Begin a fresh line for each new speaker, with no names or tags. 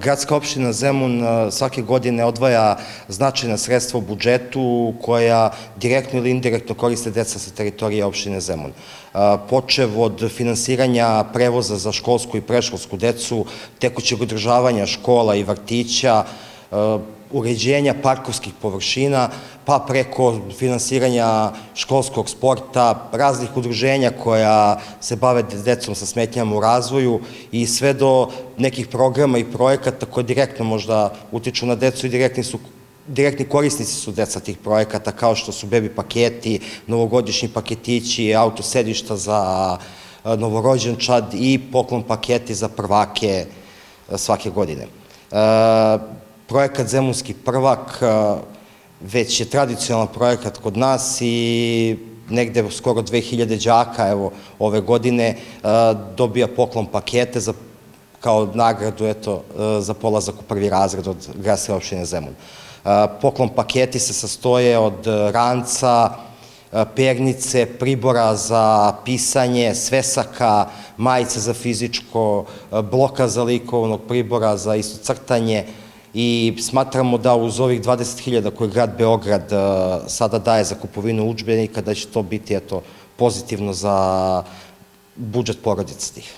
Gradska opština Zemun svake godine odvaja značajna sredstva u budžetu koja direktno ili indirektno koriste deca sa teritorije opštine Zemun. Počev od finansiranja prevoza za školsku i predškolsku decu, tekućeg održavanja škola i vrtića, uređenja parkovskih površina, pa preko finansiranja školskog sporta, raznih udruženja koja se bave decom sa smetnjama u razvoju i sve do nekih programa i projekata koji direktno možda utiču na decu i direktni korisnici su deca tih projekata, kao što su bebi paketi, novogodišnji paketići, auto sedišta za novorođenčad i poklon paketi za prvake svake godine. Projekat Zemunski prvak već je tradicionalan projekat kod nas i negde skoro 2000 đaka, evo, ove godine dobija poklon pakete kao nagradu, eto, za polazak u prvi razred od Gradske opštine Zemun. Poklon paketi se sastoje od ranca, pernice, pribora za pisanje, svesaka, majice za fizičko, bloka za likovnog, pribora za isto crtanje, i smatramo da uz ovih 20.000 koje grad Beograd sada daje za kupovinu udžbenika, da će to biti pozitivno za budžet porodica tih.